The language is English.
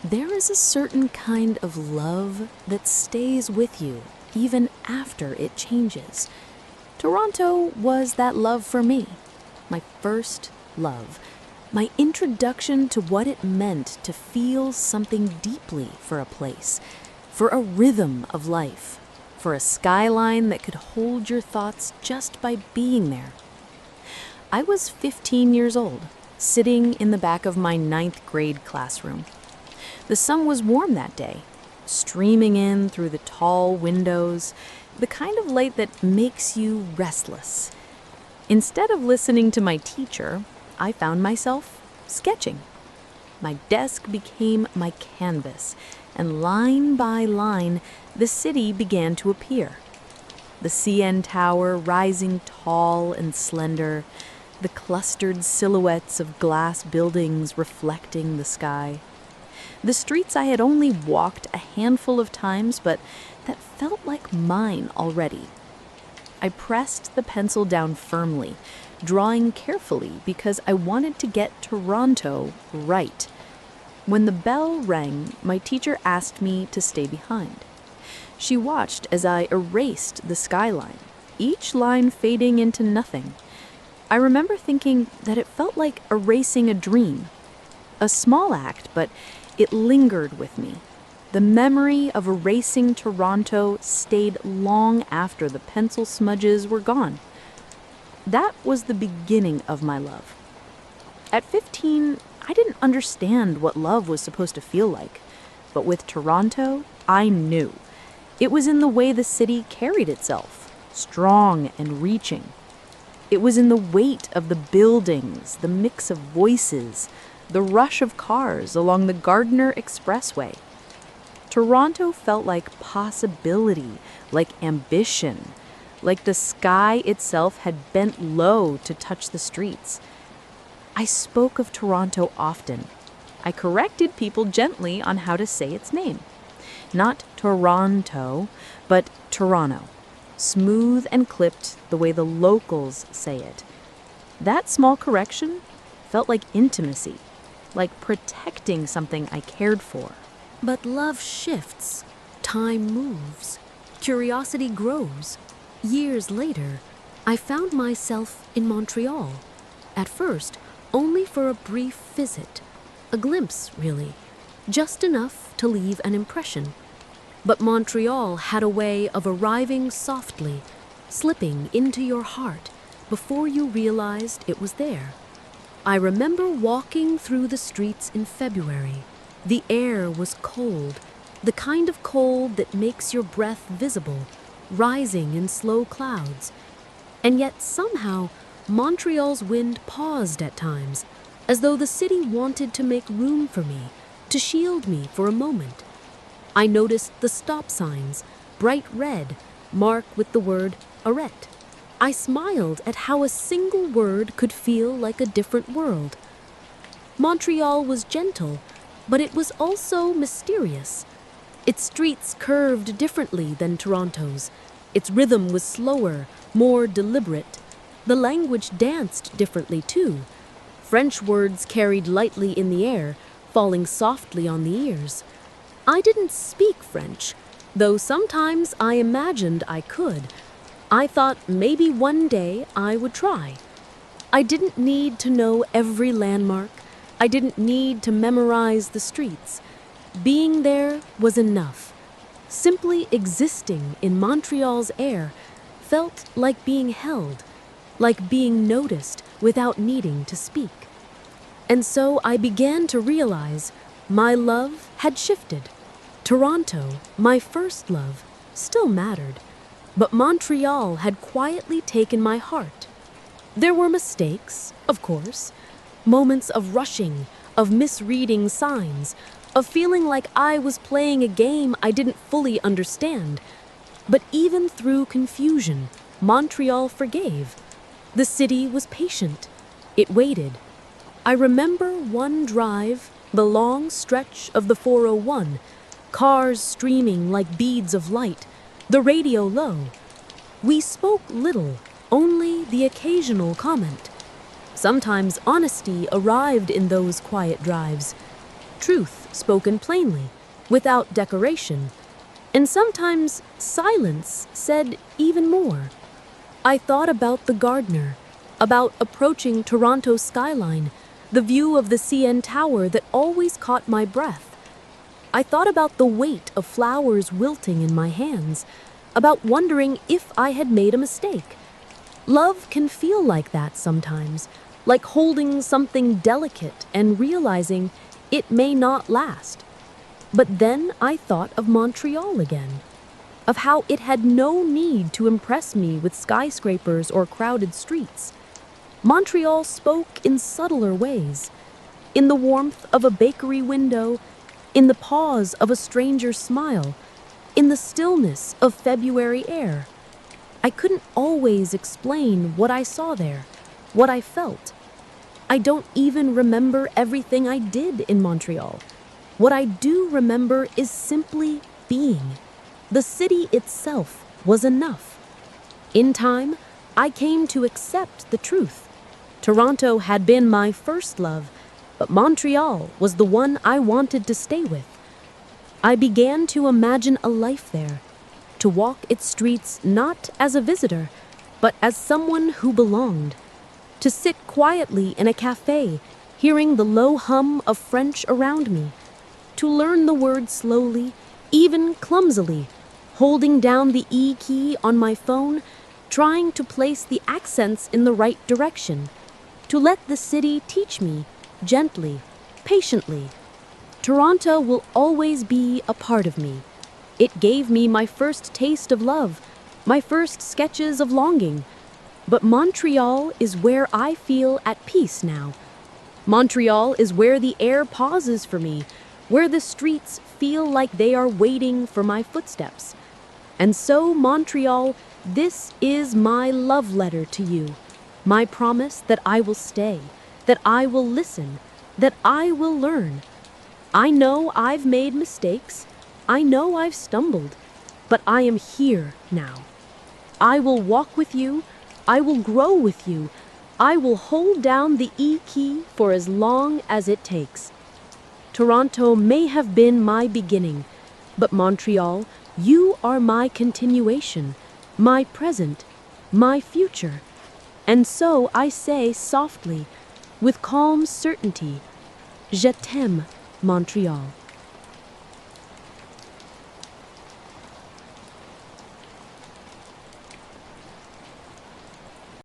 There is a certain kind of love that stays with you even after it changes. Toronto was that love for me, my first love, my introduction to what it meant to feel something deeply for a place, for a rhythm of life, for a skyline that could hold your thoughts just by being there. I was 15 years old, sitting in the back of my 9th grade classroom. The sun was warm that day, streaming in through the tall windows, the kind of light that makes you restless. Instead of listening to my teacher, I found myself sketching. My desk became my canvas, and line by line, the city began to appear. The CN Tower rising tall and slender, the clustered silhouettes of glass buildings reflecting the sky. The streets I had only walked a handful of times, but that felt like mine already. I pressed the pencil down firmly, drawing carefully because I wanted to get Toronto right. When the bell rang, my teacher asked me to stay behind. She watched as I erased the skyline, each line fading into nothing. I remember thinking that it felt like erasing a dream. A small act, but it lingered with me. The memory of erasing Toronto stayed long after the pencil smudges were gone. That was the beginning of my love. At 15, I didn't understand what love was supposed to feel like. But with Toronto, I knew. It was in the way the city carried itself, strong and reaching. It was in the weight of the buildings, the mix of voices, the rush of cars along the Gardiner Expressway. Toronto felt like possibility, like ambition, like the sky itself had bent low to touch the streets. I spoke of Toronto often. I corrected people gently on how to say its name. Not Toronto, but Toronto, smooth and clipped the way the locals say it. That small correction felt like intimacy, like protecting something I cared for. But love shifts, time moves, curiosity grows. Years later, I found myself in Montreal. At first, only for a brief visit, a glimpse, really, just enough to leave an impression. But Montreal had a way of arriving softly, slipping into your heart before you realized it was there. I remember walking through the streets in February. The air was cold, the kind of cold that makes your breath visible, rising in slow clouds. And yet somehow, Montreal's wind paused at times, as though the city wanted to make room for me, to shield me for a moment. I noticed the stop signs, bright red, marked with the word arrête. I smiled at how a single word could feel like a different world. Montreal was gentle, but it was also mysterious. Its streets curved differently than Toronto's. Its rhythm was slower, more deliberate. The language danced differently too. French words carried lightly in the air, falling softly on the ears. I didn't speak French, though sometimes I imagined I could. I thought maybe one day I would try. I didn't need to know every landmark. I didn't need to memorize the streets. Being there was enough. Simply existing in Montreal's air felt like being held, like being noticed without needing to speak. And so I began to realize my love had shifted. Toronto, my first love, still mattered. But Montreal had quietly taken my heart. There were mistakes, of course, moments of rushing, of misreading signs, of feeling like I was playing a game I didn't fully understand. But even through confusion, Montreal forgave. The city was patient. It waited. I remember one drive, the long stretch of the 401, cars streaming like beads of light, the radio low. We spoke little, only the occasional comment. Sometimes honesty arrived in those quiet drives. truth spoken plainly, without decoration, and sometimes silence said even more. I thought about the gardener, about approaching Toronto's skyline, the view of the CN Tower that always caught my breath. I thought about the weight of flowers wilting in my hands, about wondering if I had made a mistake. Love can feel like that sometimes, like holding something delicate and realizing it may not last. But then I thought of Montreal again, of how it had no need to impress me with skyscrapers or crowded streets. Montreal spoke in subtler ways, in the warmth of a bakery window, in the pause of a stranger's smile, in the stillness of February air. I couldn't always explain what I saw there, what I felt. I don't even remember everything I did in Montreal. What I do remember is simply being. The city itself was enough. In time, I came to accept the truth. Toronto had been my first love, but Montreal was the one I wanted to stay with. I began to imagine a life there, to walk its streets not as a visitor, but as someone who belonged, to sit quietly in a cafe, hearing the low hum of French around me, to learn the words slowly, even clumsily, holding down the E key on my phone, trying to place the accents in the right direction, to let the city teach me, gently, patiently. Toronto will always be a part of me. It gave me my first taste of love, my first sketches of longing. But Montreal is where I feel at peace now. Montreal is where the air pauses for me, where the streets feel like they are waiting for my footsteps. And so, Montreal, this is my love letter to you, my promise that I will stay, that I will listen, that I will learn. I know I've made mistakes. I know I've stumbled, but I am here now. I will walk with you. I will grow with you. I will hold down the E key for as long as it takes. Toronto may have been my beginning, but Montreal, you are my continuation, my present, my future. And so I say softly, with calm certainty, Je t'aime, Montreal.